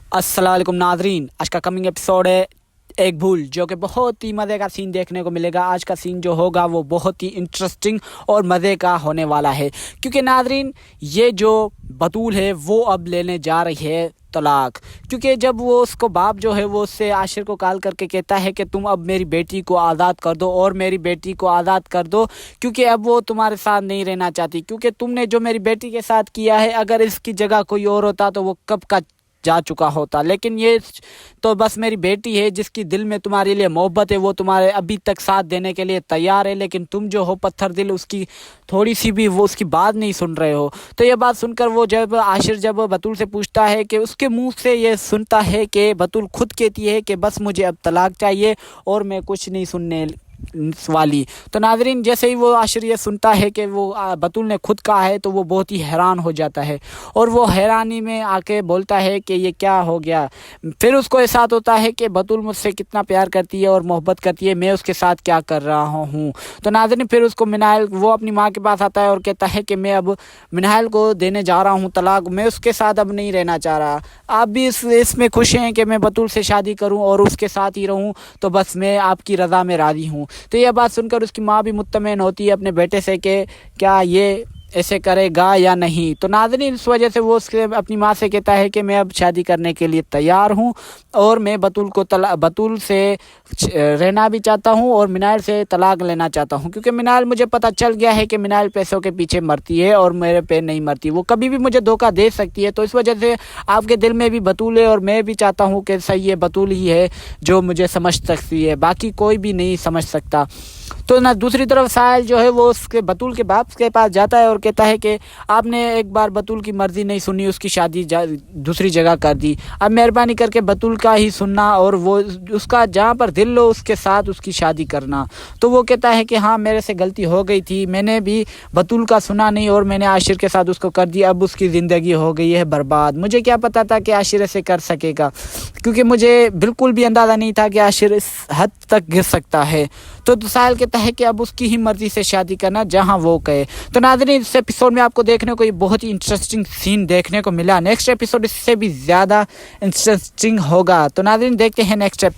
अस्सलाम वालेकुम नाजरीन, आज का कमिंग एपिसोड है एक भूल, जो कि बहुत ही मज़े का सीन देखने को मिलेगा। आज का सीन जो होगा वो बहुत ही इंटरेस्टिंग और मज़े का होने वाला है, क्योंकि नाजरीन ये जो बतूल है वो अब लेने जा रही है तलाक। क्योंकि जब वो उसको बाप जो है वो उससे आशिर को कॉल करके कहता है कि तुम अब मेरी बेटी को आज़ाद कर दो और मेरी बेटी को आज़ाद कर दो, क्योंकि अब वो तुम्हारे साथ नहीं रहना चाहती। क्योंकि तुमने जो मेरी बेटी के साथ किया है, अगर इसकी जगह कोई और होता तो वो कब का जा चुका होता। लेकिन ये तो बस मेरी बेटी है जिसकी दिल में तुम्हारे लिए मोहब्बत है, वो तुम्हारे अभी तक साथ देने के लिए तैयार है। लेकिन तुम जो हो पत्थर दिल, उसकी थोड़ी सी भी वो उसकी बात नहीं सुन रहे हो। तो ये बात सुनकर वो जब आशिर जब बतूल से पूछता है कि उसके मुंह से ये सुनता है कि बतूल खुद कहती है कि बस मुझे अब तलाक चाहिए और मैं कुछ नहीं सुनने वाली। तो नाजरीन जैसे ही वो आशिर ये सुनता है कि वो बतूल ने खुद कहा है, तो वो बहुत ही हैरान हो जाता है और वो हैरानी में आके बोलता है कि ये क्या हो गया। फिर उसको एहसास होता है कि बतूल मुझसे कितना प्यार करती है और मोहब्बत करती है, मैं उसके साथ क्या कर रहा हूँ। तो नाजरीन फिर उसको मिनाइल वो अपनी माँ के पास आता है और कहता है कि मैं अब मिनाइल को देने जा रहा हूँ तलाक, मैं उसके साथ अब नहीं रहना चाह रहा। आप भी इसमें खुश हैं कि मैं बतूल से शादी करूँ और उसके साथ ही रहूँ, तो बस मैं आपकी रज़ा में राज़ी हूँ। तो यह बात सुनकर उसकी माँ भी मुत्तमईन होती है अपने बेटे से कि क्या ये ऐसे करेगा या नहीं। तो नाज़रीन इस वजह से वो उसके अपनी माँ से कहता है कि मैं अब शादी करने के लिए तैयार हूँ और मैं बतूल से रहना भी चाहता हूँ और मिनाइल से तलाक लेना चाहता हूँ। क्योंकि मिनाइल मुझे पता चल गया है कि मिनाइल पैसों के पीछे मरती है और मेरे पे नहीं मरती, वो कभी भी मुझे धोखा दे सकती है। तो इस वजह से आपके दिल में भी बतूल है और मैं भी चाहता हूँ कि सही है बतूल ही है जो मुझे समझ सकती है, बाकी कोई भी नहीं समझ सकता। तो ना दूसरी तरफ साहिल जो है वो उसके बतूल के बाप के पास जाता है और कहता है कि आपने एक बार बतूल की मर्ज़ी नहीं सुनी, उसकी शादी दूसरी जगह कर दी। अब मेहरबानी करके बतूल का ही सुनना और वो उसका जहाँ पर दिल लो उसके साथ उसकी शादी करना। तो वो कहता है कि हाँ मेरे से गलती हो गई थी, मैंने भी बतूल का सुना नहीं और मैंने आशिर के साथ उसको कर दिया, अब उसकी ज़िंदगी हो गई है बर्बाद। मुझे क्या पता था कि आशिर ऐसे कर सकेगा, क्योंकि मुझे बिल्कुल भी अंदाज़ा नहीं था कि आशिर इस हद तक गिर सकता है। तो साहिल कहता है कि अब उसकी ही मर्ज़ी से शादी करना जहां वो कहे। तो नाज़रीन इस एपिसोड में आपको देखने को ये बहुत ही इंटरेस्टिंग सीन देखने को मिला। नेक्स्ट एपिसोड इससे भी ज़्यादा इंटरेस्टिंग होगा। तो नाज़रीन देखते हैं नेक्स्ट एपिसोड।